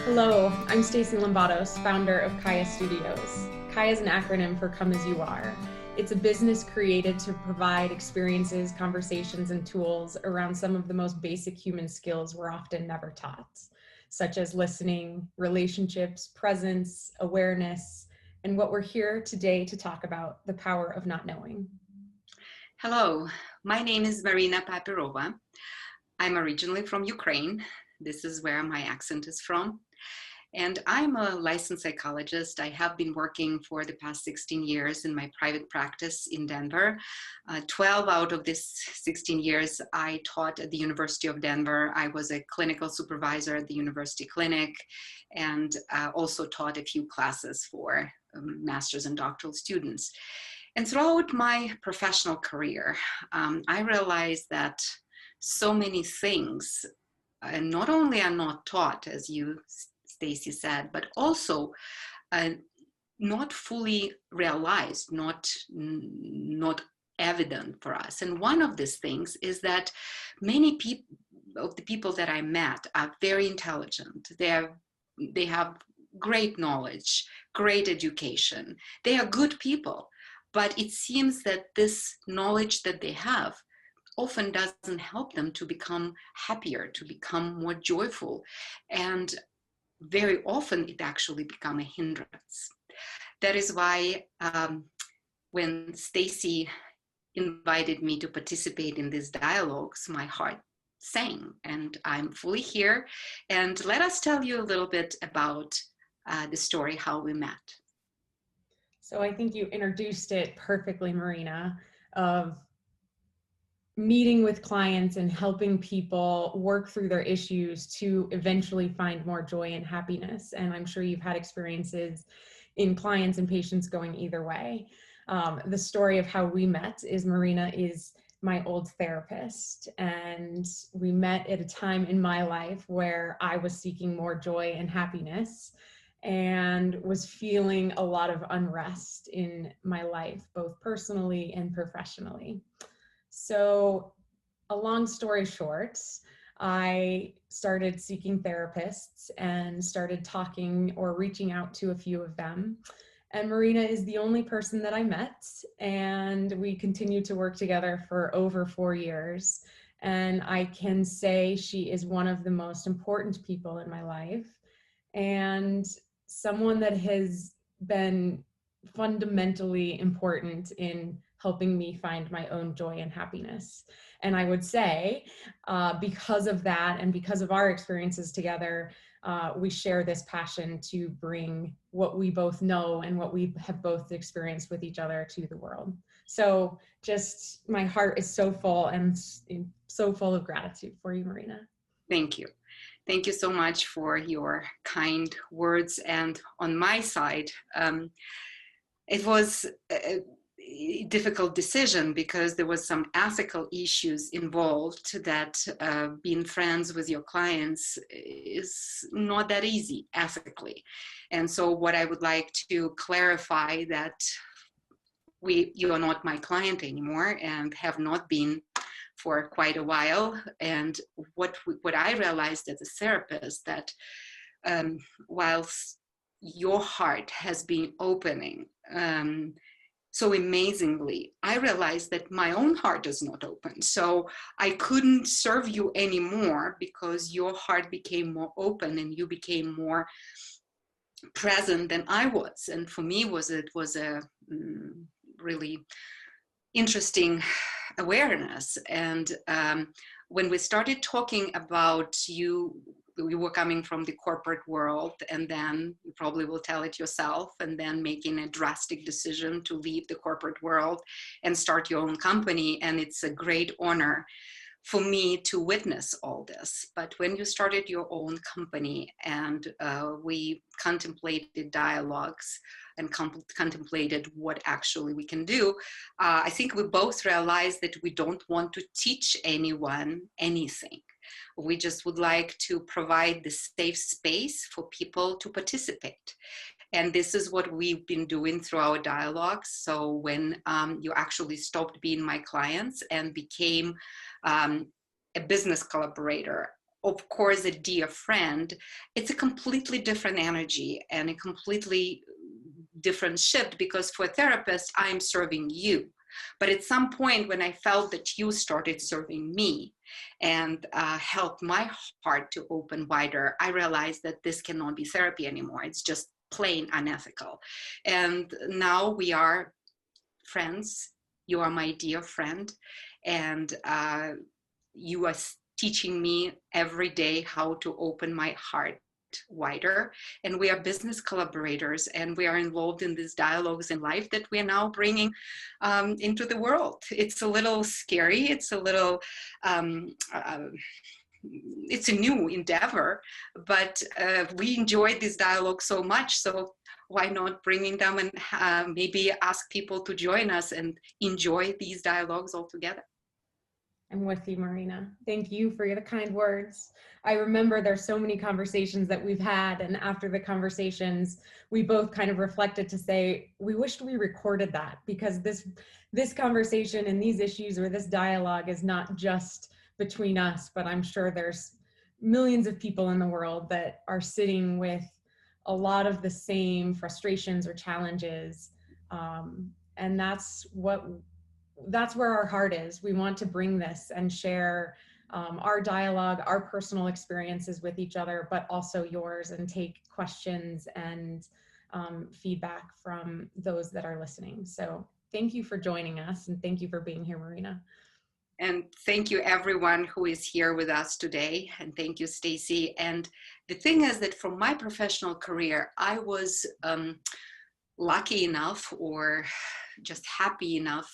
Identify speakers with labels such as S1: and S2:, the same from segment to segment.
S1: Hello, I'm Stacy Lambatos, founder of CAYA Studios. CAYA is an acronym for Come As You Are. It's a business created to provide experiences, conversations, and tools around some of the most basic human skills we're often never taught, such as listening, relationships, presence, awareness, and what we're here today to talk about, the power of not knowing.
S2: Hello, my name is Marina Papirova. I'm originally from Ukraine. This is where my accent is from. And I'm a licensed psychologist. I have been working for the past 16 years in my private practice in Denver. 12 out of these 16 years, I taught at the University of Denver. I was a clinical supervisor at the university clinic and also taught a few classes for master's and doctoral students. And throughout my professional career, I realized that so many things not only are not taught, as you, Stacy, said, but also not fully realized, not evident for us. And one of these things is that many of the people that I met are very intelligent. They have great knowledge, great education. They are good people. But it seems that this knowledge that they have often doesn't help them to become happier, to become more joyful. And very often it actually becomes a hindrance. That is why when Stacy invited me to participate in these dialogues, my heart sang, and I'm fully here. And let us tell you a little bit about the story, how we met.
S1: So I think you introduced it perfectly, Marina, of meeting with clients and helping people work through their issues to eventually find more joy and happiness. And I'm sure you've had experiences in clients and patients going either way. The story of how we met is Marina is my old therapist, and we met at a time in my life where I was seeking more joy and happiness and was feeling a lot of unrest in my life, both personally and professionally. So, a long story short, I started seeking therapists and started talking or reaching out to a few of them. And Marina is the only person that I met, and we continued to work together for over 4 years. And I can say she is one of the most important people in my life, and someone that has been fundamentally important in helping me find my own joy and happiness. And I would say, because of that and because of our experiences together, we share this passion to bring what we both know and what we have both experienced with each other to the world. So just my heart is so full and so full of gratitude for you, Marina.
S2: Thank you. Thank you so much for your kind words. And on my side, it was a difficult decision because there was some ethical issues involved that being friends with your clients is not that easy ethically. And so what I would like to clarify that you are not my client anymore and have not been for quite a while. And what I realized as a therapist that whilst your heart has been opening so amazingly, I realized that my own heart is not open. So I couldn't serve you anymore because your heart became more open and you became more present than I was. And for me, it was a really interesting awareness. And when we started talking about we were coming from the corporate world, and then you probably will tell it yourself, and then making a drastic decision to leave the corporate world and start your own company. And it's a great honor for me to witness all this. But when you started your own company and we contemplated dialogues and contemplated what actually we can do, I think we both realized that we don't want to teach anyone anything. We just would like to provide the safe space for people to participate. And this is what we've been doing through our dialogues. So when you actually stopped being my clients and became a business collaborator, of course, a dear friend, it's a completely different energy and a completely different shift, because for a therapist, I'm serving you. But at some point when I felt that you started serving me and helped my heart to open wider, I realized that this cannot be therapy anymore. It's just plain unethical. And now we are friends. You are my dear friend. And you are teaching me every day how to open my heart wider, and we are business collaborators, and we are involved in these dialogues in life that we are now bringing into the world. It's a little scary, it's a little it's a new endeavor, but we enjoy this dialogue so much, so why not bringing them and maybe ask people to join us and enjoy these dialogues all together.
S1: I'm with you, Marina. Thank you for the kind words. I remember there's so many conversations that we've had, and after the conversations, we both kind of reflected to say, we wished we recorded that, because this conversation and these issues, or this dialogue, is not just between us, but I'm sure there's millions of people in the world that are sitting with a lot of the same frustrations or challenges. And that's where our heart is. We want to bring this and share our dialogue, our personal experiences with each other, but also yours, and take questions and feedback from those that are listening. So thank you for joining us, and thank you for being here, Marina.
S2: And thank you everyone who is here with us today. And thank you, Stacy. And the thing is that from my professional career, I was lucky enough, or just happy enough,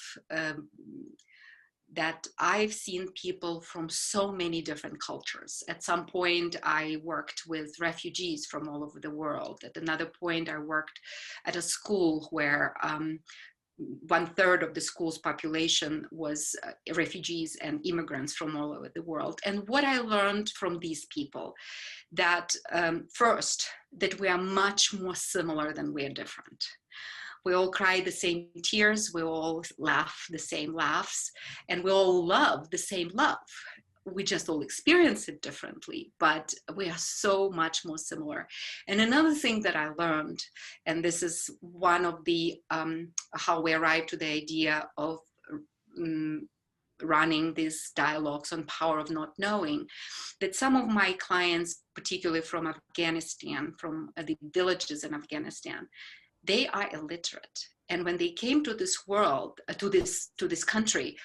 S2: that I've seen people from so many different cultures. At some point, I worked with refugees from all over the world. At another point, I worked at a school where 1/3 of the school's population was refugees and immigrants from all over the world. And what I learned from these people, that first, that we are much more similar than we are different. We all cry the same tears, we all laugh the same laughs, and we all love the same love. We just all experience it differently, but we are so much more similar. And another thing that I learned, and this is one of the, how we arrived to the idea of running these dialogues on power of not knowing, that some of my clients, particularly from Afghanistan, from the villages in Afghanistan, they are illiterate. And when they came to this world, to this country,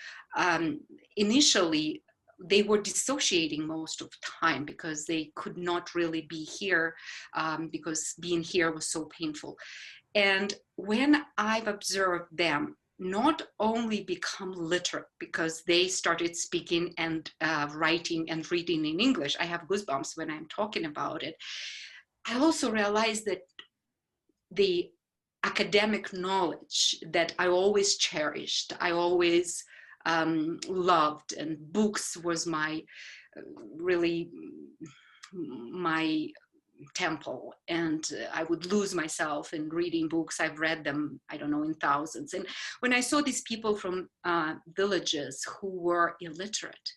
S2: initially, they were dissociating most of the time because they could not really be here, because being here was so painful. And when I've observed them not only become literate because they started speaking and writing and reading in English, I have goosebumps when I'm talking about it, I also realized that the academic knowledge that I always cherished, I always loved, and books was really my temple, and I would lose myself in reading books. I've read them, I don't know, in thousands. And when I saw these people from villages who were illiterate,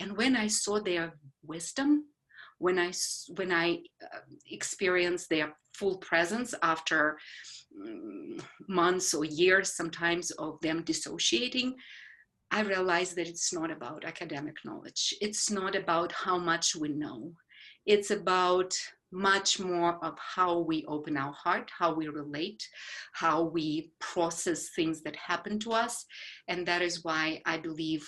S2: and when I saw their wisdom, when I experienced their full presence after months or years sometimes of them dissociating, I realized that it's not about academic knowledge. It's not about how much we know. It's about much more of how we open our heart, how we relate, how we process things that happen to us. And that is why I believe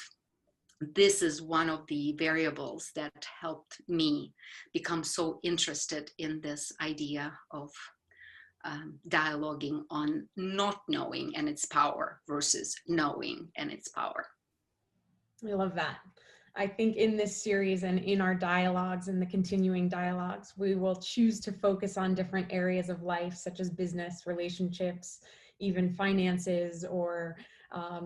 S2: this is one of the variables that helped me become so interested in this idea of dialoguing on not knowing and its power versus knowing and its power.
S1: I love that. I think in this series and in our dialogues and the continuing dialogues, we will choose to focus on different areas of life, such as business, relationships, even finances, or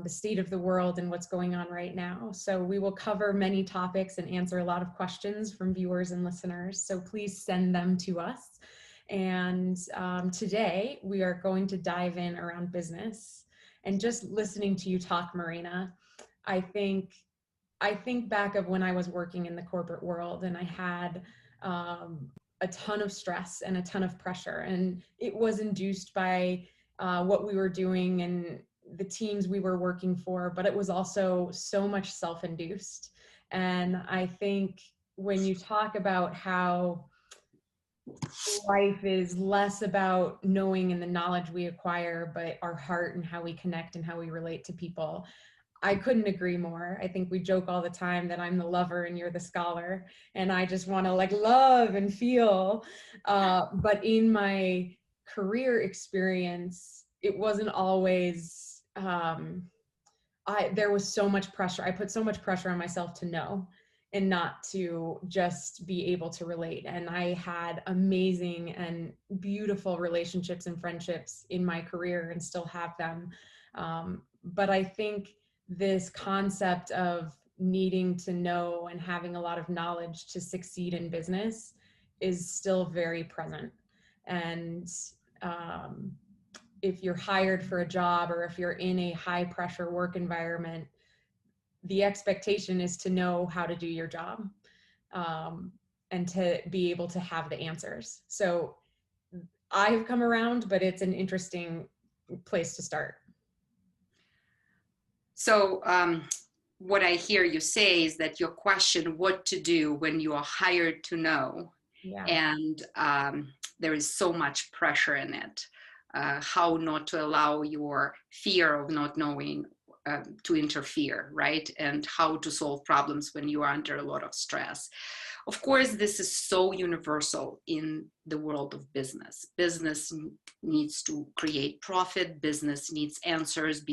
S1: the state of the world and what's going on right now. So we will cover many topics and answer a lot of questions from viewers and listeners. So please send them to us. And today we are going to dive in around business. And just listening to you talk, Marina, I think I think back of when I was working in the corporate world, and I had a ton of stress and a ton of pressure, and it was induced by what we were doing and the teams we were working for, but it was also so much self-induced. And I think when you talk about how life is less about knowing and the knowledge we acquire, but our heart and how we connect and how we relate to people, I couldn't agree more. I think we joke all the time that I'm the lover and you're the scholar, and I just want to like love and feel. But in my career experience, it wasn't always. There was so much pressure. I put so much pressure on myself to know and not to just be able to relate. And I had amazing and beautiful relationships and friendships in my career and still have them. But I think this concept of needing to know and having a lot of knowledge to succeed in business is still very present. And if you're hired for a job or if you're in a high pressure work environment, the expectation is to know how to do your job, and to be able to have the answers. So I have come around, but it's an interesting place to start.
S2: So what I hear you say is that your question what to do when you are hired to know,
S1: Yeah.
S2: and there is so much pressure in it, how not to allow your fear of not knowing to interfere, right? And how to solve problems when you are under a lot of stress. Of course, this is so universal in the world of business. Business needs to create profit, business needs answers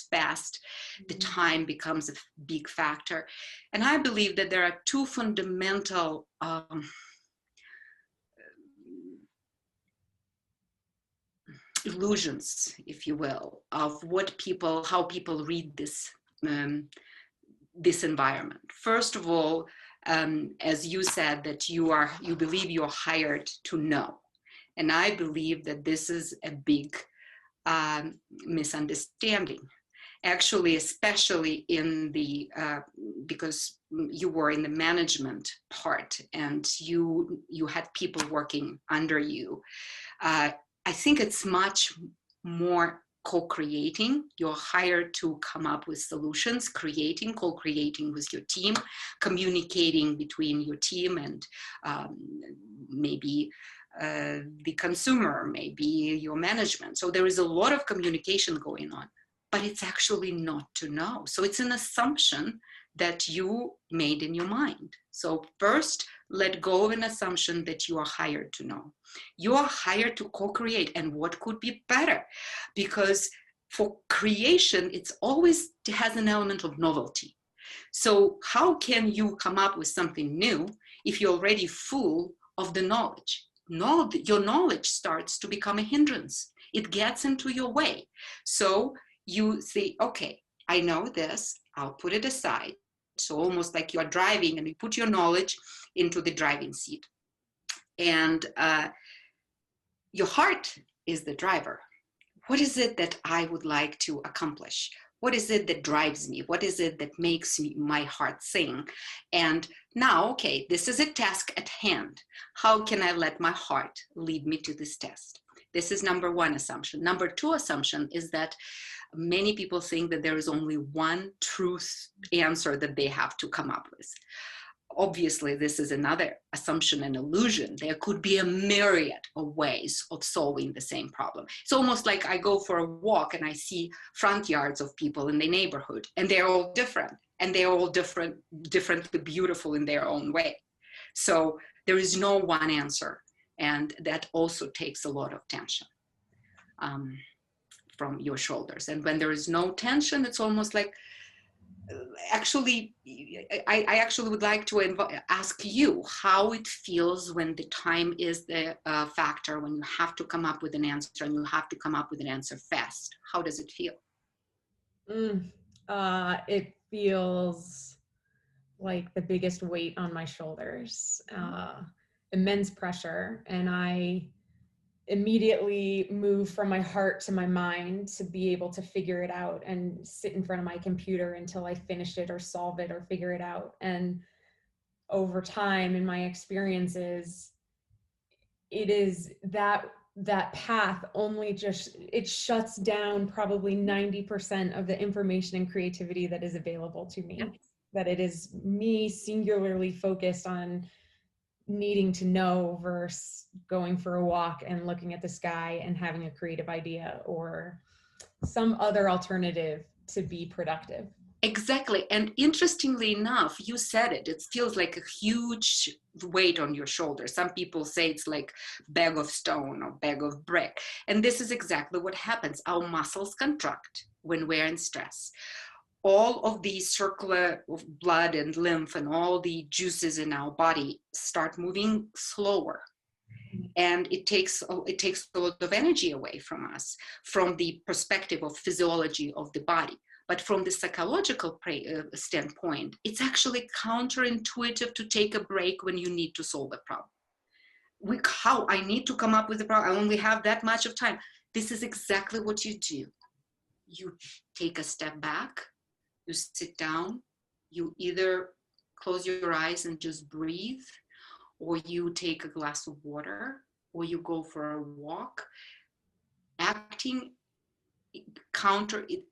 S2: fast. The time becomes a big factor. And I believe that there are two fundamental illusions, if you will, of how people read this environment. First of all, as you said, that you believe you're hired to know, and I believe that this is a big misunderstanding. Actually, especially in the because you were in the management part and you had people working under you. I think it's much more co-creating. You're hired to come up with solutions, co-creating with your team, communicating between your team and maybe the consumer, maybe your management. So there is a lot of communication going on, but it's actually not to know. So it's an assumption that you made in your mind. So first, let go of an assumption that you are hired to know. You are hired to co-create, and what could be better? Because for creation, it has an element of novelty. So how can you come up with something new if you're already full of the knowledge? Your knowledge starts to become a hindrance. It gets into your way. So you say, okay, I know this, I'll put it aside. So almost like you're driving and you put your knowledge into the driving seat. And your heart is the driver. What is it that I would like to accomplish? What is it that drives me? What is it that makes my heart sing? And now, okay, this is a task at hand. How can I let my heart lead me to this task? This is number one assumption. Number two assumption is that many people think that there is only one truth answer that they have to come up with. Obviously, this is another assumption and illusion. There could be a myriad of ways of solving the same problem. It's almost like I go for a walk and I see front yards of people in the neighborhood, and they're all different, and they're all differently beautiful in their own way. So there is no one answer, and that also takes a lot of tension from your shoulders. And when there is no tension, it's almost like, actually, I actually would like to ask you how it feels when the time is the factor, when you have to come up with an answer and you have to come up with an answer fast. How does it feel?
S1: It feels like the biggest weight on my shoulders, immense pressure. And I immediately move from my heart to my mind to be able to figure it out and sit in front of my computer until I finish it or solve it or figure it out. And over time, in my experiences, it is that path only just, it shuts down probably 90% of the information and creativity that is available to me.
S2: Yeah.
S1: That it is me singularly focused on needing to know versus going for a walk and looking at the sky and having a creative idea or some other alternative to be productive.
S2: Exactly. And interestingly enough, you said it, it feels like a huge weight on your shoulders. Some people say it's like bag of stone or bag of brick. And this is exactly what happens. Our muscles contract when we're in stress. All of the circular of blood and lymph and all the juices in our body start moving slower. And it takes a lot of energy away from us from the perspective of physiology of the body. But from the psychological standpoint, it's actually counterintuitive to take a break when you need to solve a problem. How I need to come up with a problem, I only have that much of time. This is exactly what you do. You take a step back, you sit down, you either close your eyes and just breathe, or you take a glass of water, or you go for a walk. Acting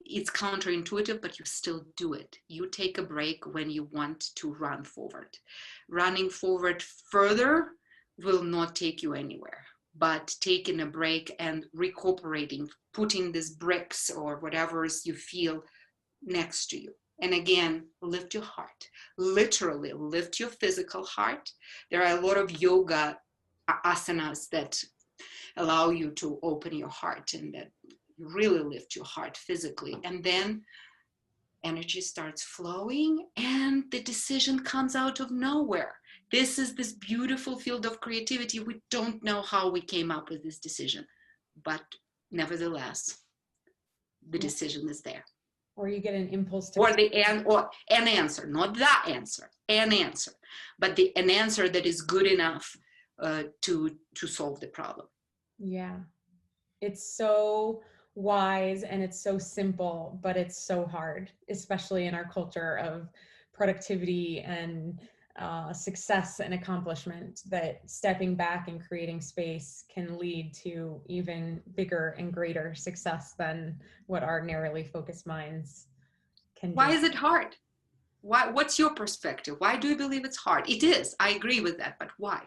S2: it's counterintuitive, but you still do it. You take a break when you want to run forward. Running forward further will not take you anywhere, but taking a break and recuperating, putting these bricks or whatever you feel next to you. And again, lift your heart. Literally lift your physical heart. There are a lot of yoga asanas that allow you to open your heart and that you really lift your heart physically. And then energy starts flowing and the decision comes out of nowhere. This is this beautiful field of creativity. We don't know how we came up with this decision, but nevertheless, the decision is there.
S1: Or you get an impulse to,
S2: or an answer, not the answer, an answer, but an answer that is good enough to solve the problem.
S1: Yeah, it's so wise and it's so simple, but it's so hard, especially in our culture of productivity and success and accomplishment, that stepping back and creating space can lead to even bigger and greater success than what our narrowly focused minds can do.
S2: Why is it hard? What's your perspective? Why do you believe it's hard? It is, I agree with that, but why?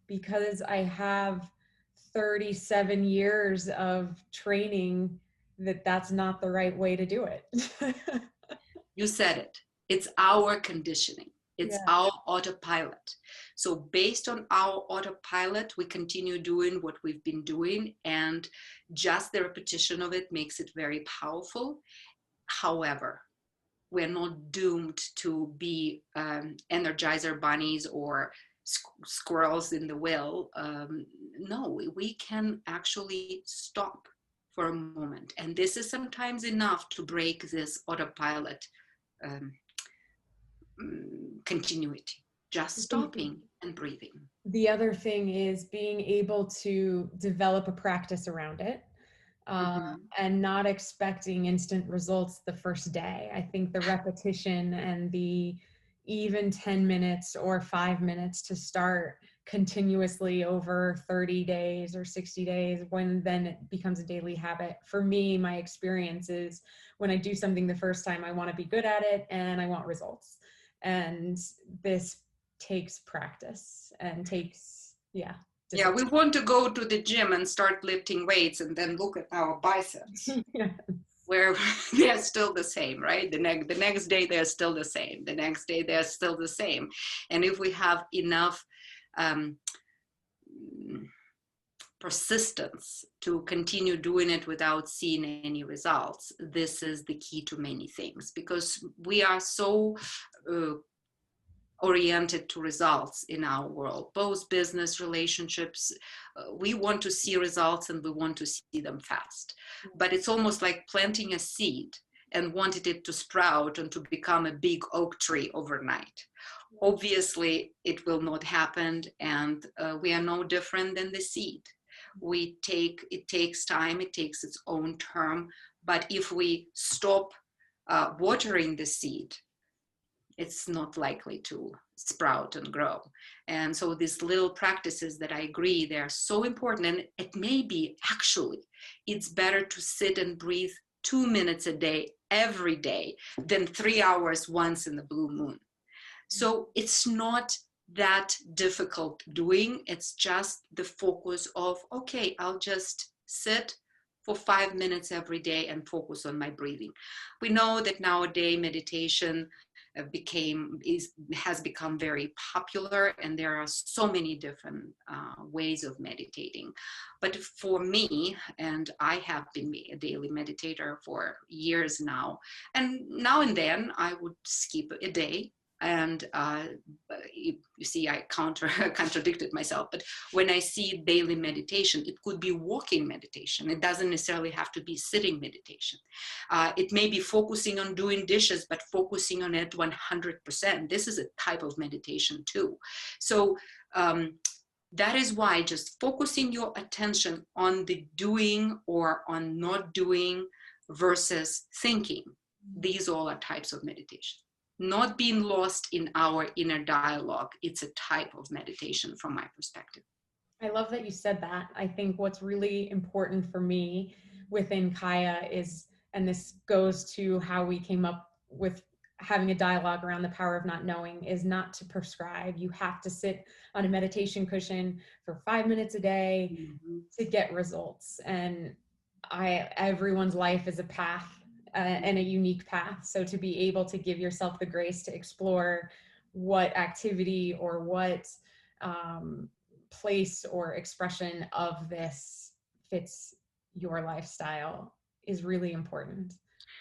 S1: Because I have 37 years of training that's not the right way to do it.
S2: You said it. It's our conditioning. It's our autopilot. So based on our autopilot, we continue doing what we've been doing, and just the repetition of it makes it very powerful. However, we're not doomed to be Energizer bunnies or squirrels in the wheel. No, we can actually stop for a moment. And this is sometimes enough to break this autopilot continuity, just stopping and breathing.
S1: The other thing is being able to develop a practice around it. And not expecting instant results the first day. I think the repetition and the even 10 minutes or 5 minutes to start continuously over 30 days or 60 days, when then it becomes a daily habit. For me, my experience is when I do something the first time, I want to be good at it and I want results. And this takes practice and takes,
S2: yeah, we want to go to the gym and start lifting weights and then look at our biceps. Yes. Where they're still the same, right? The next day they're still the same. The next day they're still the same. And if we have enough persistence to continue doing it without seeing any results, this is the key to many things, because we are so oriented to results in our world, both business, relationships. We want to see results and we want to see them fast. But it's almost like planting a seed and wanted it to sprout and to become a big oak tree overnight. Obviously, it will not happen, and we are no different than the seed. it takes time, it takes its own term. But if we stop watering the seed, it's not likely to sprout and grow. And so these little practices that I agree, they're so important. And it may be actually, it's better to sit and breathe 2 minutes a day, every day, than 3 hours once in the blue moon. So it's not that difficult doing. It's just the focus of, okay, I'll just sit for 5 minutes every day and focus on my breathing. We know that nowadays meditation has become very popular, and there are so many different ways of meditating. But for me, and I have been a daily meditator for years now, and now and then I would skip a day. And you see, I contradicted myself, but when I see daily meditation, it could be walking meditation. It doesn't necessarily have to be sitting meditation. It may be focusing on doing dishes, but focusing on it 100%. This is a type of meditation too. So that is why just focusing your attention on the doing or on not doing versus thinking, these all are types of meditation. Not being lost in our inner dialogue, it's a type of meditation from my perspective.
S1: I love that you said that. I think what's really important for me within CAYA is, and this goes to how we came up with having a dialogue around the power of not knowing, is not to prescribe. You have to sit on a meditation cushion for 5 minutes a day to get results. And everyone's life is a path. And a unique path. So to be able to give yourself the grace to explore what activity or what place or expression of this fits your lifestyle is really important.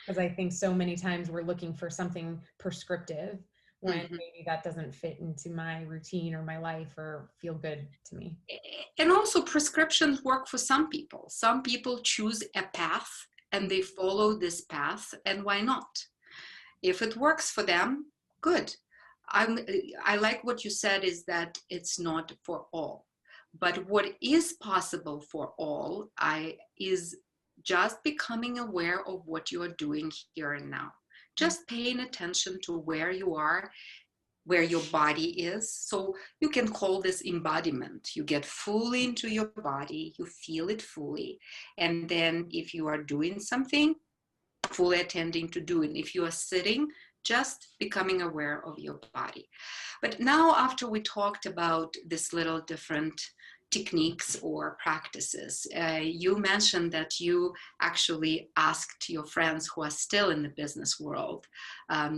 S1: Because I think so many times we're looking for something prescriptive when maybe that doesn't fit into my routine or my life or feel good to me.
S2: And also prescriptions work for some people. Some people choose a path and they follow this path, and why not? If it works for them, good. I like what you said, is that it's not for all. But what is possible for all is just becoming aware of what you are doing here and now. Just paying attention to where you are, where your body is. So you can call this embodiment. You get fully into your body, you feel it fully. And then if you are doing something, fully attending to do it. If you are sitting, just becoming aware of your body. But now, after we talked about this little different techniques or practices, you mentioned that you actually asked your friends who are still in the business world,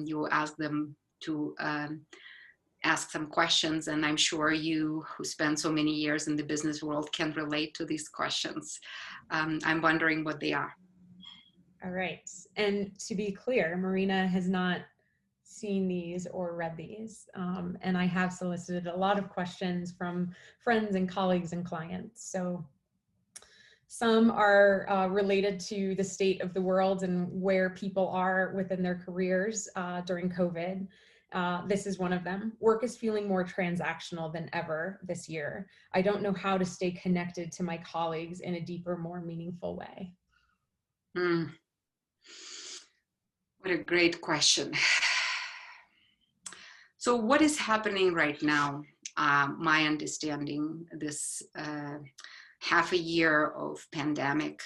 S2: you asked them to ask some questions, and I'm sure you, who spend so many years in the business world, can relate to these questions. I'm wondering what they are.
S1: All right. And to be clear, Marina has not seen these or read these. And I have solicited a lot of questions from friends and colleagues and clients. So some are related to the state of the world and where people are within their careers during COVID. This is one of them. Work is feeling more transactional than ever this year. I don't know how to stay connected to my colleagues in a deeper, more meaningful way.
S2: What a great question. So what is happening right now? My understanding, this half a year of pandemic,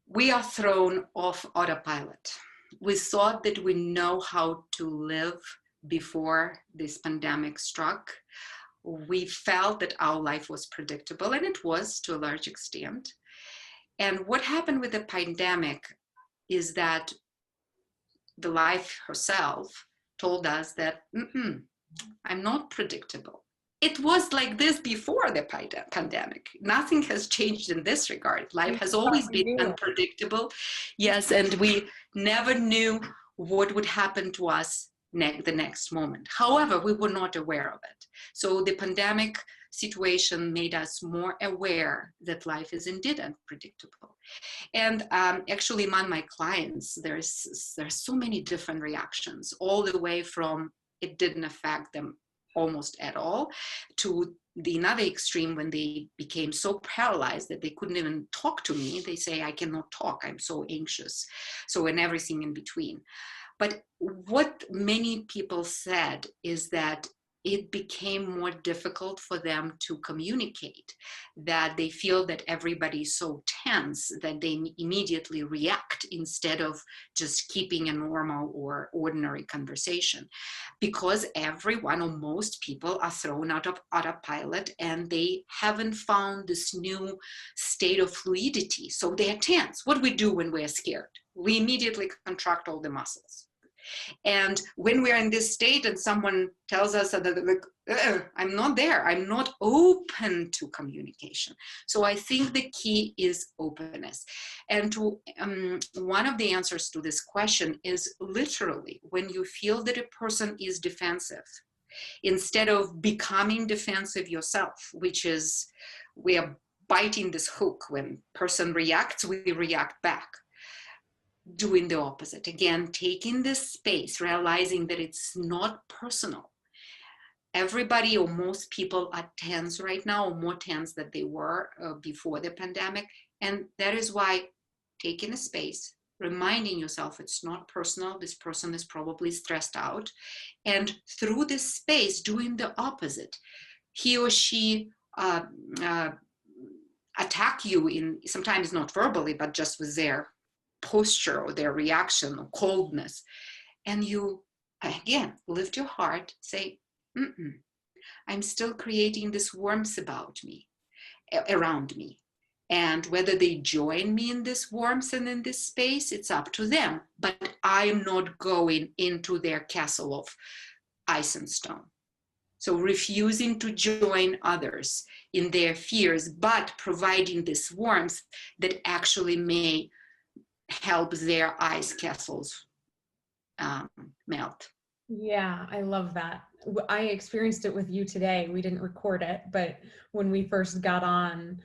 S2: we are thrown off autopilot. We thought that we know how to live before this pandemic struck. We felt that our life was predictable, and it was to a large extent. And what happened with the pandemic is that the life herself told us that I'm not predictable. It was like this before the pandemic. Nothing has changed in this regard. Life has always been unpredictable. Yes, and we never knew what would happen to us the next moment. However, we were not aware of it. So the pandemic situation made us more aware that life is indeed unpredictable. And actually among my clients, there's so many different reactions, all the way from it didn't affect them almost at all, to the another extreme when they became so paralyzed that they couldn't even talk to me. They say, I cannot talk, I'm so anxious. So, and everything in between. But what many people said is that it became more difficult for them to communicate, that they feel that everybody's so tense that they immediately react instead of just keeping a normal or ordinary conversation, because everyone or most people are thrown out of autopilot and they haven't found this new state of fluidity. So they're tense. What do we do when we're scared? We immediately contract all the muscles. And when we're in this state and someone tells us that I'm not there, I'm not open to communication. So I think the key is openness. And to one of the answers to this question is literally when you feel that a person is defensive, instead of becoming defensive yourself, which is we are biting this hook. When person reacts, we react back. Doing the opposite. Again, taking this space, realizing that it's not personal. Everybody or most people are tense right now, or more tense than they were before the pandemic. And that is why taking a space, reminding yourself it's not personal, this person is probably stressed out. And through this space, doing the opposite. He or she attack you in, sometimes not verbally, but just with their posture or their reaction or coldness. And you, again, lift your heart, say, I'm still creating this warmth about me, around me. And whether they join me in this warmth and in this space, it's up to them. But I'm not going into their castle of ice and stone. So refusing to join others in their fears, but providing this warmth that actually may help their ice castles melt.
S1: Yeah, I love that. I experienced it with you today. We didn't record it, but when we first got on,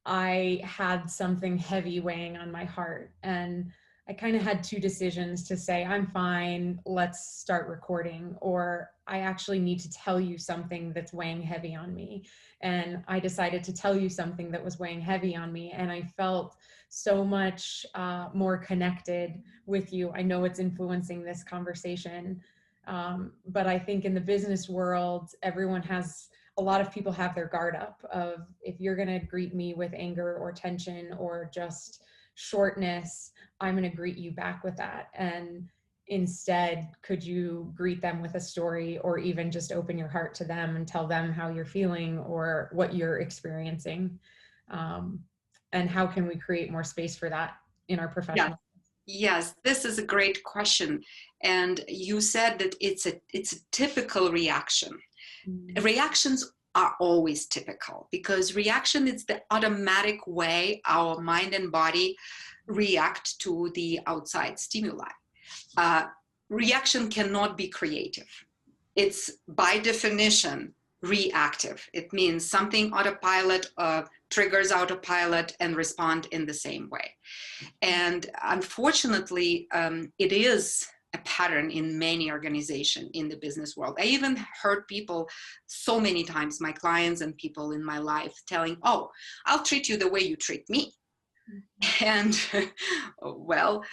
S1: I had something heavy weighing on my heart. And I kind of had two decisions to say, I'm fine, let's start recording, or I actually need to tell you something that's weighing heavy on me. And I decided to tell you something that was weighing heavy on me. And I felt so much more connected with you. I know it's influencing this conversation. But I think in the business world, a lot of people have their guard up of, if you're going to greet me with anger or tension or just shortness, I'm going to greet you back with that. And instead, could you greet them with a story, or even just open your heart to them and tell them how you're feeling or what you're experiencing? And how can we create more space for that in our professional?
S2: Yes, this is a great question. And you said that it's a typical reaction. Reactions are always typical, because reaction is the automatic way our mind and body react to the outside stimuli. Reaction cannot be creative. It's by definition reactive. It means something autopilot triggers autopilot and respond in the same way. And unfortunately, it is a pattern in many organizations in the business world. I even heard people so many times, my clients and people in my life, telling, oh, I'll treat you the way you treat me. And well,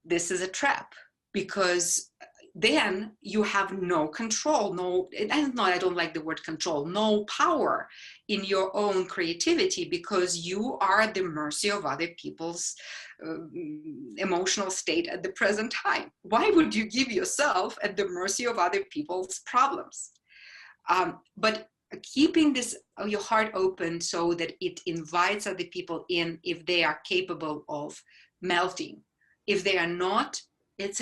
S2: this is a trap, because then you have no control, I don't like the word control, no power in your own creativity, because you are at the mercy of other people's emotional state at the present time. Why would you give yourself at the mercy of other people's problems? But keeping your heart open so that it invites other people in if they are capable of melting. If they are not, it's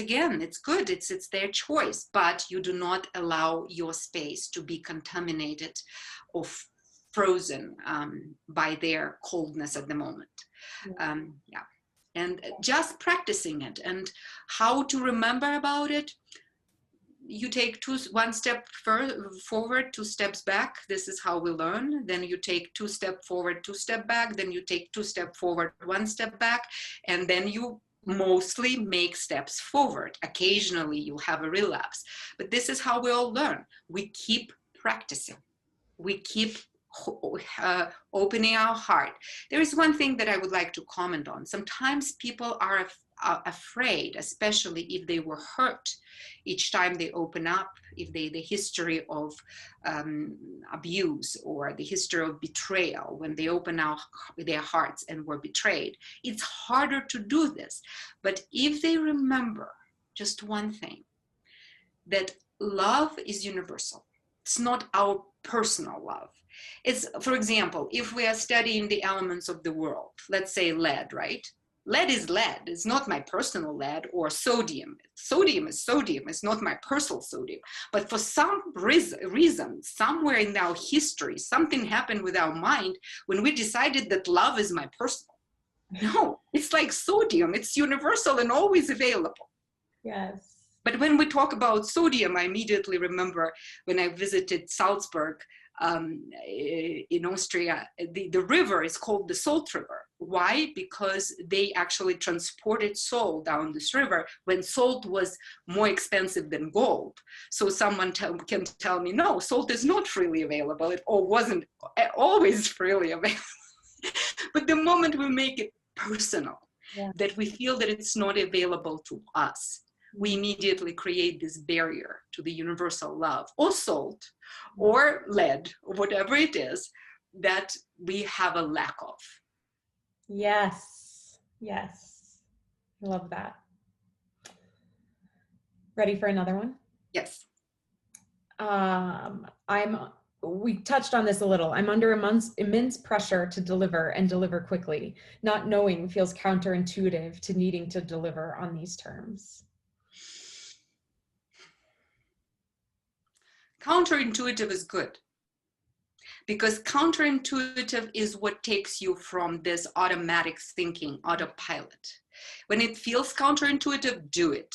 S2: good, it's their choice, but you do not allow your space to be contaminated or frozen by their coldness at the moment. And just practicing it, and how to remember about it. You take one step forward, 2 steps back. This is how we learn. Then you take 2 steps forward, 2 steps back. Then you take 2 steps forward, 1 step back. And then you mostly make steps forward. Occasionally you have a relapse, but this is how we all learn. We keep practicing. We keep opening our heart. There is one thing that I would like to comment on. Sometimes people are afraid, especially if they were hurt each time they open up, if the history of abuse or the history of betrayal, when they open out their hearts and were betrayed, it's harder to do this. But if they remember just one thing, that love is universal. It's not our personal love. It's, for example, if we are studying the elements of the world, let's say lead, right? Lead is lead. It's not my personal lead. Or sodium. Sodium is sodium. It's not my personal sodium. But for some reason, somewhere in our history, something happened with our mind when we decided that love is my personal. No, it's like sodium. It's universal and always available.
S1: Yes.
S2: But when we talk about sodium, I immediately remember when I visited Salzburg in Austria, the river is called the Salt River. Why? Because they actually transported salt down this river when salt was more expensive than gold. So someone can tell me, no, salt is not freely available. It wasn't always freely available. But the moment we make it personal, that we feel that it's not available to us, we immediately create this barrier to the universal love, or salt, or lead, or whatever it is that we have a lack of.
S1: Yes. Yes. I love that. Ready for another one?
S2: Yes.
S1: We touched on this a little. I'm under immense pressure to deliver and deliver quickly. Not knowing feels counterintuitive to needing to deliver on these terms.
S2: Counterintuitive is good, because counterintuitive is what takes you from this automatic thinking, autopilot. When it feels counterintuitive, do it.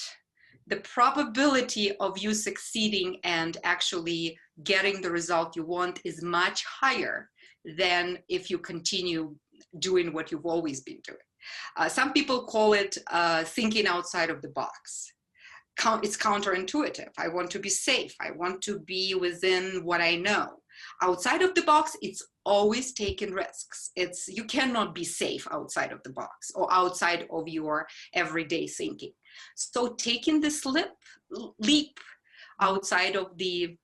S2: The probability of you succeeding and actually getting the result you want is much higher than if you continue doing what you've always been doing. Some people call it thinking outside of the box. It's counterintuitive. I want to be safe. I want to be within what I know. Outside of the box, it's always taking risks. You cannot be safe outside of the box or outside of your everyday thinking. So taking this leap outside of the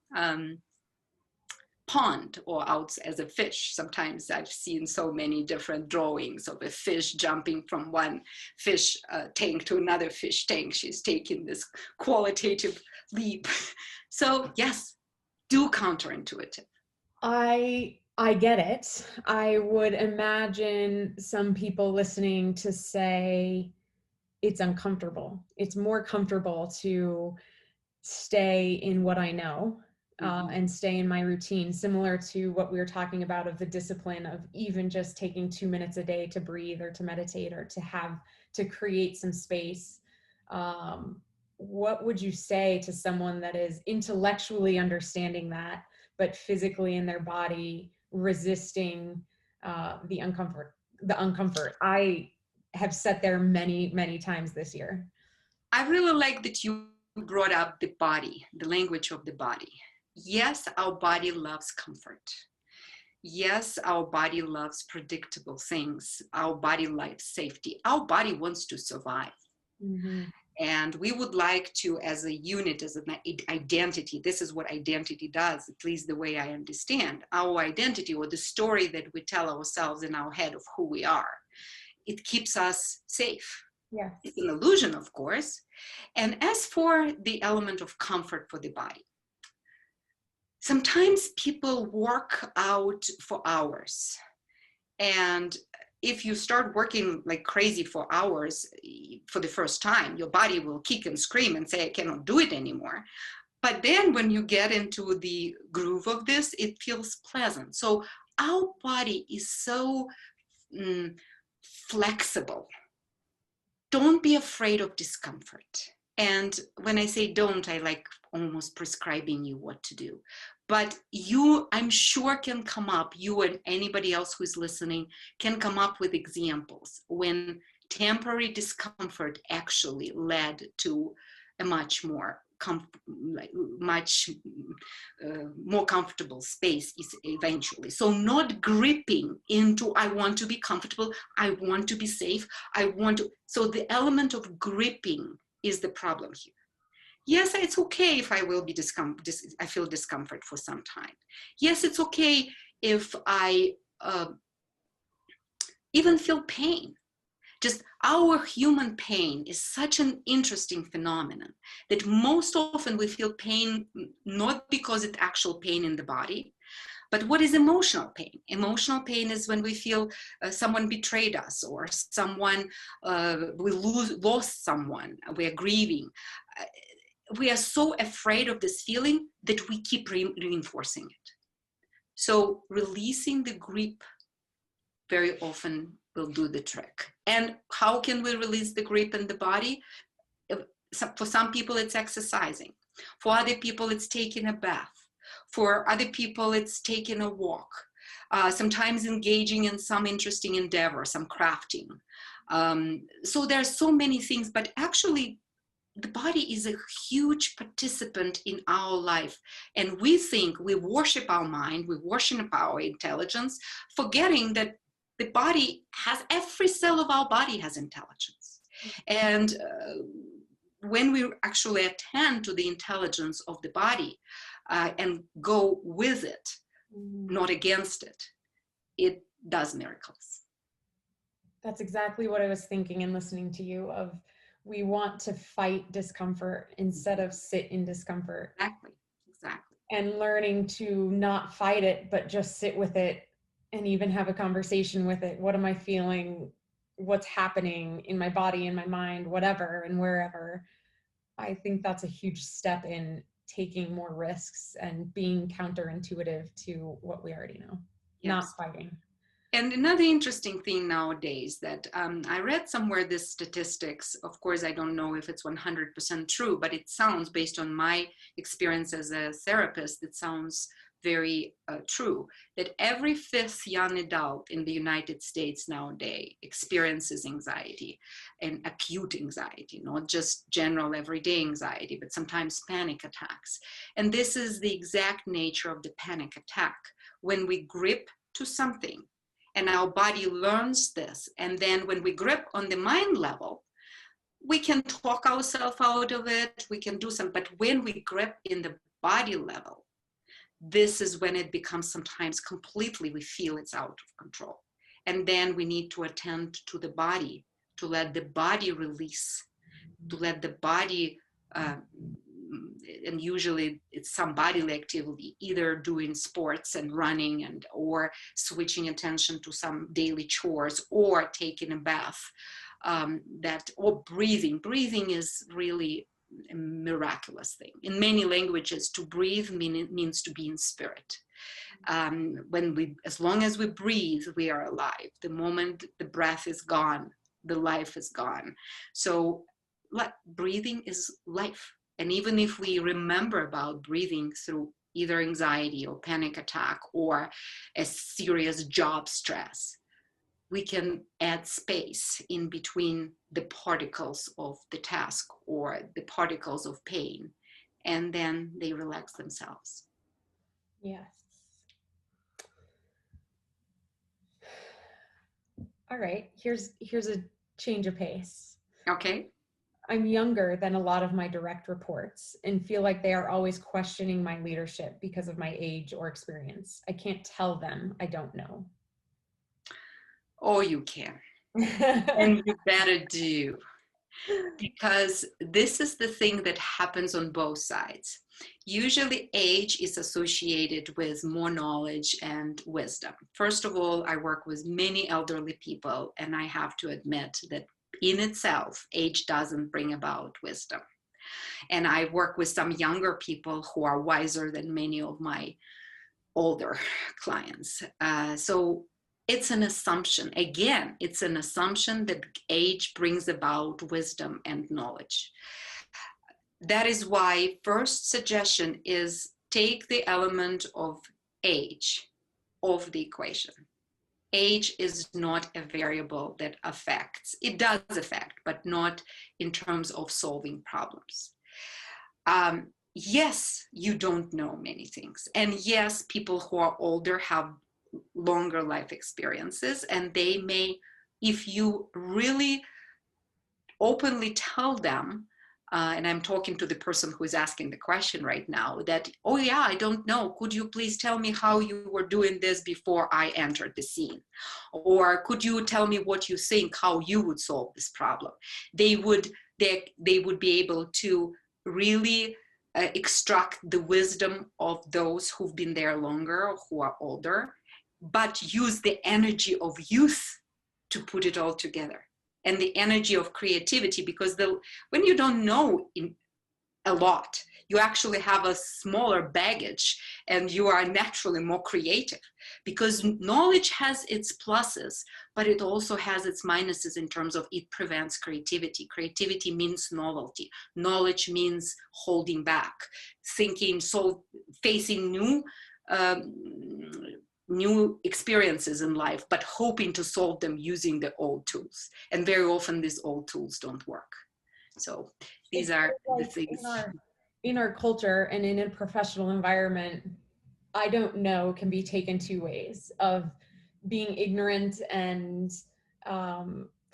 S2: pond or out as a fish. Sometimes I've seen so many different drawings of a fish jumping from one fish tank to another fish tank. She's taking this qualitative leap. So yes, do counterintuitive.
S1: I get it. I would imagine some people listening to say it's uncomfortable. It's more comfortable to stay in what I know. And stay in my routine, similar to what we were talking about of the discipline of even just taking 2 minutes a day to breathe or to meditate or to create some space. What would you say to someone that is intellectually understanding that, but physically in their body resisting the uncomfort? I have sat there many, many times this year.
S2: I really like that you brought up the body, the language of the body. Yes, our body loves comfort. Yes, our body loves predictable things. Our body likes safety. Our body wants to survive. Mm-hmm. And we would like to, as a unit, as an identity, this is what identity does, at least the way I understand. Our identity, or the story that we tell ourselves in our head of who we are, it keeps us safe.
S1: Yes.
S2: It's an illusion, of course. And as for the element of comfort for the body, sometimes people work out for hours. And if you start working like crazy for hours for the first time, your body will kick and scream and say, I cannot do it anymore. But then when you get into the groove of this, it feels pleasant. So our body is so flexible. Don't be afraid of discomfort. And when I say don't, I like almost prescribing you what to do. But you, I'm sure, can come up, you and anybody else who's listening can come up with examples when temporary discomfort actually led to a much more more comfortable space is eventually. So not gripping into, I want to be comfortable, I want to be safe, I want to. So the element of gripping is the problem here. Yes, it's okay if I will be I feel discomfort for some time. Yes, it's okay if I even feel pain. Just our human pain is such an interesting phenomenon that most often we feel pain not because it's actual pain in the body, but what is emotional pain? Emotional pain is when we feel someone betrayed us, or someone, we lost someone, we are grieving. We are so afraid of this feeling that we keep reinforcing it. So releasing the grip very often will do the trick. And how can we release the grip in the body? For some people, it's exercising. For other people, it's taking a bath. For other people, it's taking a walk. Sometimes engaging in some interesting endeavor, some crafting. So there are so many things, but actually, the body is a huge participant in our life. And we think we worship our mind, we worship our intelligence, forgetting that the body has, every cell of our body has intelligence. And when we actually attend to the intelligence of the body and go with it, not against it, it does miracles.
S1: That's exactly what I was thinking in listening to you of, we want to fight discomfort instead of sit in discomfort.
S2: Exactly.
S1: And learning to not fight it, but just sit with it and even have a conversation with it. What am I feeling? What's happening in my body, in my mind, whatever, and wherever. I think that's a huge step in taking more risks and being counterintuitive to what we already know,
S2: Yes.
S1: Not fighting.
S2: And another interesting thing nowadays that I read somewhere, this statistics, of course, I don't know if it's 100% true, but it sounds, based on my experience as a therapist, it sounds very true, that every fifth young adult in the United States nowadays experiences anxiety, and acute anxiety, not just general everyday anxiety, but sometimes panic attacks. And this is the exact nature of the panic attack. When we grip to something, and our body learns this. And then when we grip on the mind level, we can talk ourselves out of it, we can do some, but when we grip in the body level, this is when it becomes sometimes completely, we feel it's out of control. And then we need to attend to the body, to let the body release, to let the body, and usually it's some bodily activity, either doing sports and running, and or switching attention to some daily chores, or taking a bath, or breathing. Breathing is really a miraculous thing. In many languages, to breathe means to be in spirit. As long as we breathe, we are alive. The moment the breath is gone, the life is gone. So breathing is life. And even if we remember about breathing through either anxiety or panic attack or a serious job stress, we can add space in between the particles of the task or the particles of pain, and then they relax themselves.
S1: Yes. All right, here's a change of pace.
S2: Okay.
S1: I'm younger than a lot of my direct reports and feel like they are always questioning my leadership because of my age or experience. I can't tell them I don't know.
S2: Oh, you can. And you better do. Because this is the thing that happens on both sides. Usually age is associated with more knowledge and wisdom. First of all, I work with many elderly people, and I have to admit that in itself, age doesn't bring about wisdom. And I work with some younger people who are wiser than many of my older clients. So it's an assumption. Again, it's an assumption that age brings about wisdom and knowledge. That is why first suggestion is take the element of age off the equation. age is not a variable that affects. It does affect, but not in terms of solving problems. Yes, you don't know many things. And yes, people who are older have longer life experiences, and they may, if you really openly tell them, and I'm talking to the person who is asking the question right now, that, oh yeah, I don't know. Could you please tell me how you were doing this before I entered the scene? Or could you tell me what you think, how you would solve this problem? They would be able to really extract the wisdom of those who've been there longer, who are older, but use the energy of youth to put it all together, and the energy of creativity, because when you don't know a lot, you actually have a smaller baggage and you are naturally more creative, because knowledge has its pluses, but it also has its minuses in terms of it prevents creativity. Creativity means novelty. Knowledge means holding back, thinking, so facing new experiences in life, but hoping to solve them using the old tools. And very often these old tools don't work. So these are the things.
S1: In our culture and in a professional environment, I don't know can be taken two ways: of being ignorant and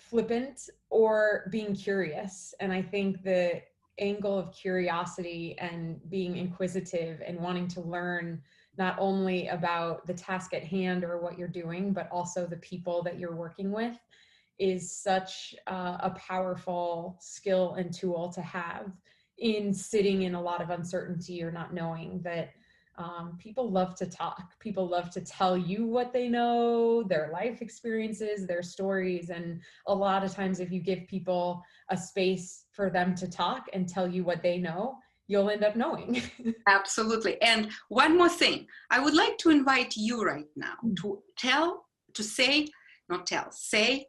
S1: flippant, or being curious. And I think the angle of curiosity and being inquisitive and wanting to learn not only about the task at hand or what you're doing, but also the people that you're working with, is such a powerful skill and tool to have in sitting in a lot of uncertainty or not knowing. That people love to talk. People love to tell you what they know, their life experiences, their stories. And a lot of times, if you give people a space for them to talk and tell you what they know, you'll end up knowing.
S2: Absolutely. And one more thing, I would like to invite you right now to say,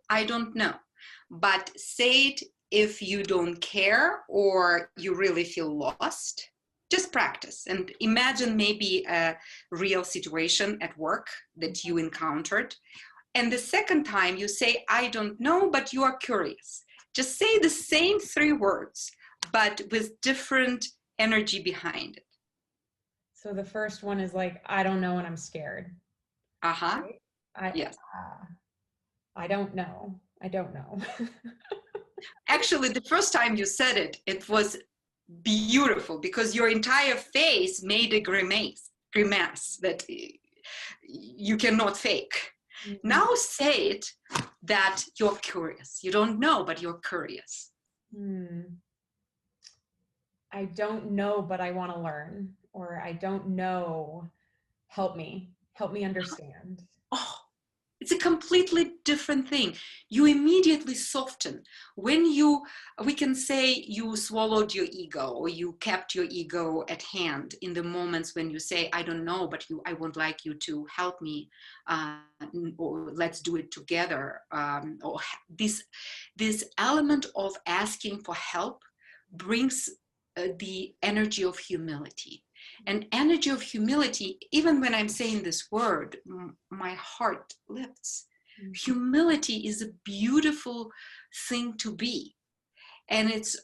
S2: I don't know, but say it if you don't care or you really feel lost. Just practice and imagine maybe a real situation at work that you encountered. And the second time you say, I don't know, but you are curious. Just say the same 3 words, but with different energy behind it.
S1: So the first one is like, I don't know and I'm scared.
S2: Uh-huh.
S1: Right?
S2: Yes.
S1: I don't know. I don't know.
S2: Actually, the first time you said it, it was beautiful because your entire face made a grimace that you cannot fake. Mm-hmm. Now say it that you're curious. You don't know, but you're curious.
S1: I don't know, but I want to learn. Or I don't know. Help me understand.
S2: Oh, it's a completely different thing. You immediately soften. When we can say you swallowed your ego, or you kept your ego at hand in the moments when you say, I don't know, but I would like you to help me, or let's do it together. Or this element of asking for help brings the energy of humility. And energy of humility, even when I'm saying this word, my heart lifts. Mm-hmm. Humility is a beautiful thing to be. And it's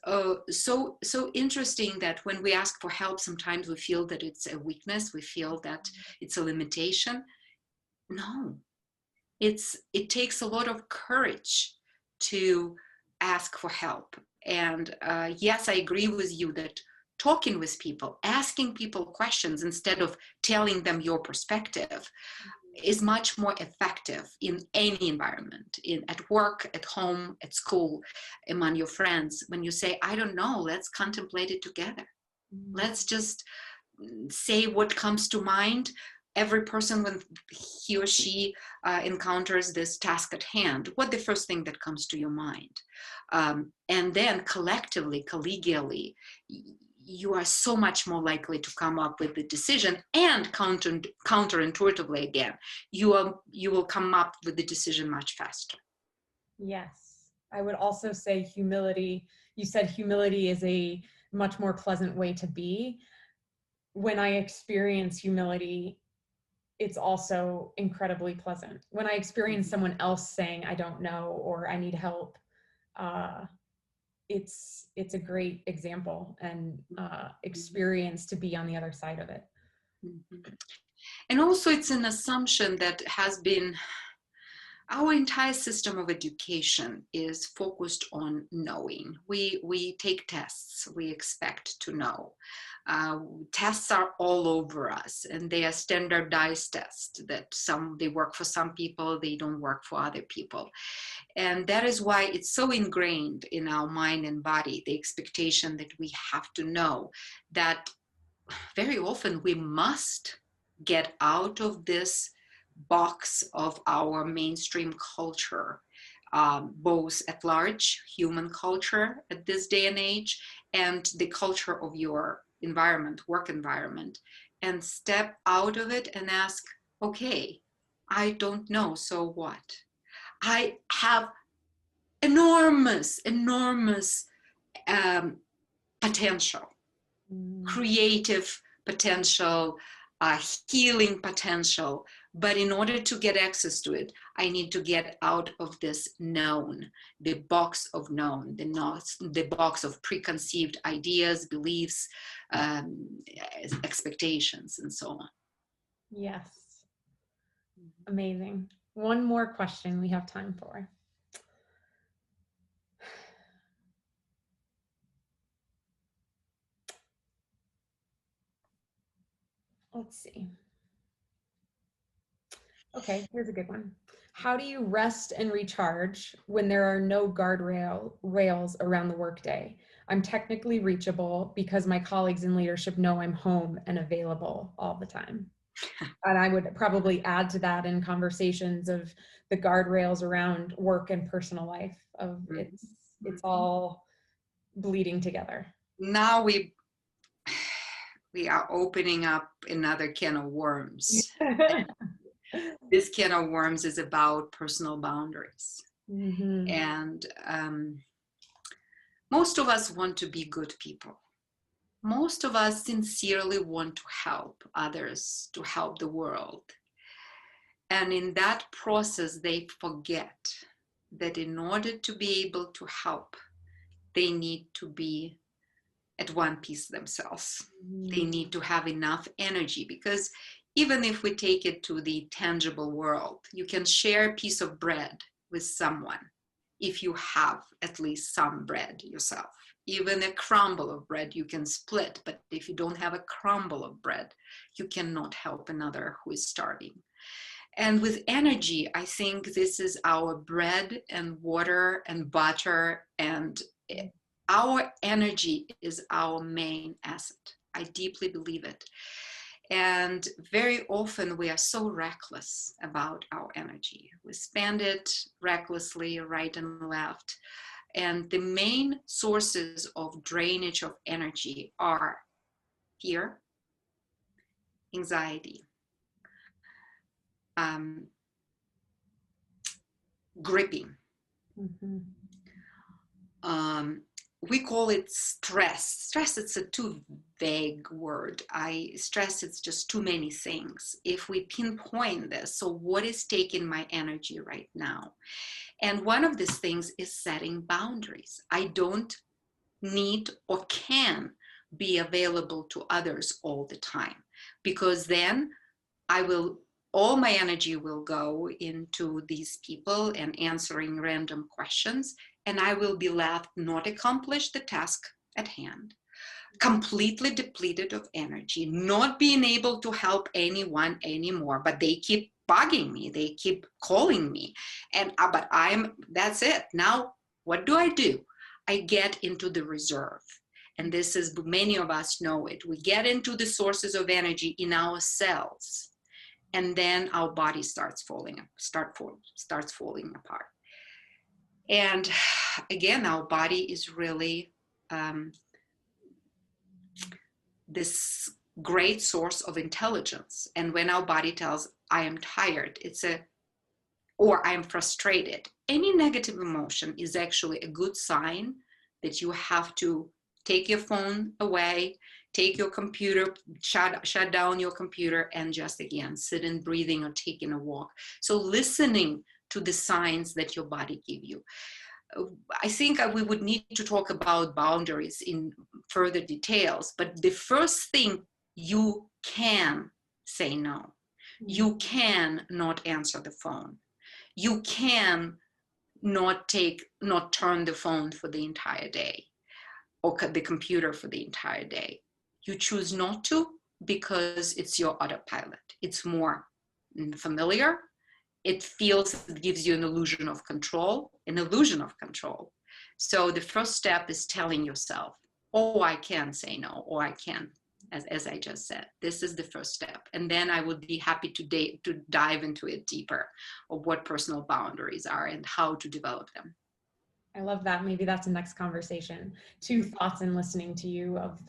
S2: so interesting that when we ask for help, sometimes we feel that it's a weakness. We feel that it's a limitation. No, it takes a lot of courage to ask for help. And yes, I agree with you that talking with people, asking people questions instead of telling them your perspective is much more effective in any environment, at work, at home, at school, among your friends. When you say, I don't know, let's contemplate it together. Mm-hmm. Let's just say what comes to mind. Every person, when he or she encounters this task at hand, what the first thing that comes to your mind? And then collectively, collegially, you are so much more likely to come up with the decision, and counterintuitively again, you will come up with the decision much faster.
S1: Yes. I would also say humility. You said humility is a much more pleasant way to be. When I experience humility, it's also incredibly pleasant. When I experience someone else saying, I don't know, or I need help, it's a great example and experience to be on the other side of it.
S2: And also it's an assumption that has been, our entire system of education is focused on knowing. We take tests, we expect to know. Tests are all over us, and they are standardized tests that they work for some people, they don't work for other people. And that is why it's so ingrained in our mind and body, the expectation that we have to know, that very often we must get out of this box of our mainstream culture, both at large, human culture at this day and age, and the culture of your environment, work environment, and step out of it and ask, okay, I don't know, so what? I have enormous potential, creative potential, healing potential. But in order to get access to it, I need to get out of this known, the box of known, the box of preconceived ideas, beliefs, expectations, and so on.
S1: Yes. Amazing. One more question we have time for. Let's see. Okay, here's a good one. How do you rest and recharge when there are no rails around the workday? I'm technically reachable because my colleagues in leadership know I'm home and available all the time. And I would probably add to that in conversations of the guardrails around work and personal life. Of it's all bleeding together.
S2: Now we are opening up another can of worms. This can of worms is about personal boundaries.
S1: Mm-hmm.
S2: And most of us want to be good people. Most of us sincerely want to help others, to help the world. And in that process, they forget that in order to be able to help, they need to be at one piece themselves. They need to have enough energy, because even if we take it to the tangible world, you can share a piece of bread with someone if you have at least some bread yourself. Even a crumble of bread you can split, but if you don't have a crumble of bread, you cannot help another who is starving. And with energy, I think this is our bread and water and butter, and our energy is our main asset. I deeply believe it. And very often we are so reckless about our energy. We spend it recklessly, right and left. And the main sources of drainage of energy are fear, anxiety, gripping.
S1: Mm-hmm.
S2: We call it stress. Stress, it's a too vague word. Stress, it's just too many things. If we pinpoint this, so what is taking my energy right now? And one of these things is setting boundaries. I don't need or can be available to others all the time, because then all my energy will go into these people and answering random questions, and I will be left not accomplish the task at hand, completely depleted of energy, not being able to help anyone anymore, but they keep bugging me, they keep calling me, and but that's it. Now what do? I get into the reserve. And this is, many of us know it, we get into the sources of energy in our cells, and then our body starts falling apart. And again, our body is really this great source of intelligence. And when our body tells, I am tired, or I am frustrated, any negative emotion is actually a good sign that you have to take your phone away, take your computer, shut down your computer, and just again, sit in breathing or taking a walk. So listening to the signs that your body give you. I think we would need to talk about boundaries in further details, but the first thing, you can say no. You can not answer the phone. You can not turn the phone for the entire day, or the computer for the entire day. You choose not to because it's your autopilot. It's more familiar. It gives you an illusion of control. So the first step is telling yourself, oh, I can say no, or I can, as I just said. This is the first step. And then I would be happy to dive into it deeper, of what personal boundaries are and how to develop them.
S1: I love that. Maybe that's the next conversation. 2 thoughts in listening to you of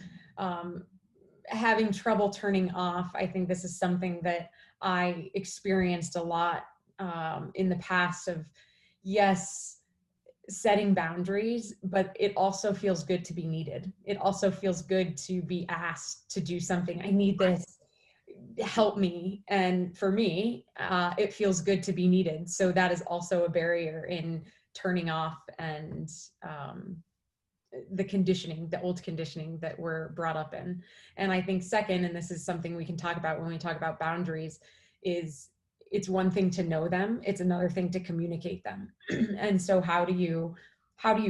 S1: having trouble turning off. I think this is something that I experienced a lot in the past of, yes, setting boundaries, but it also feels good to be needed. It also feels good to be asked to do something. I need this, help me. And for me, it feels good to be needed. So that is also a barrier in turning off and the old conditioning that we're brought up in. And I think second, and this is something we can talk about when we talk about boundaries, is it's one thing to know them, it's another thing to communicate them. And so how do you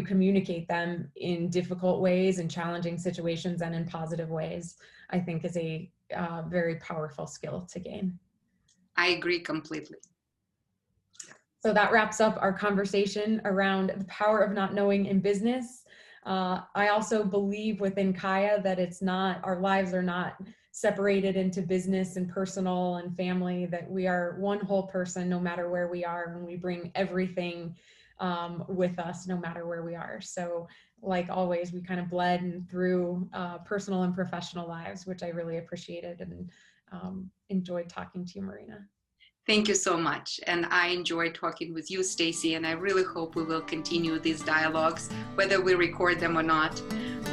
S1: communicate them in difficult ways, in challenging situations, and in positive ways, I think is a very powerful skill to gain.
S2: I agree completely.
S1: So that wraps up our conversation around the power of not knowing in business. I also believe within CAYA that our lives are not separated into business and personal and family, that we are one whole person no matter where we are, and we bring everything with us no matter where we are. So like always, we kind of blend through personal and professional lives, which I really appreciated and enjoyed talking to you, Marina.
S2: Thank you so much. And I enjoyed talking with you, Stacy, and I really hope we will continue these dialogues. Whether we record them or not,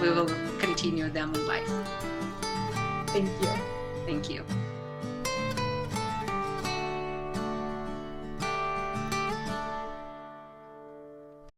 S2: we will continue them in life.
S1: Thank you.
S2: Thank you.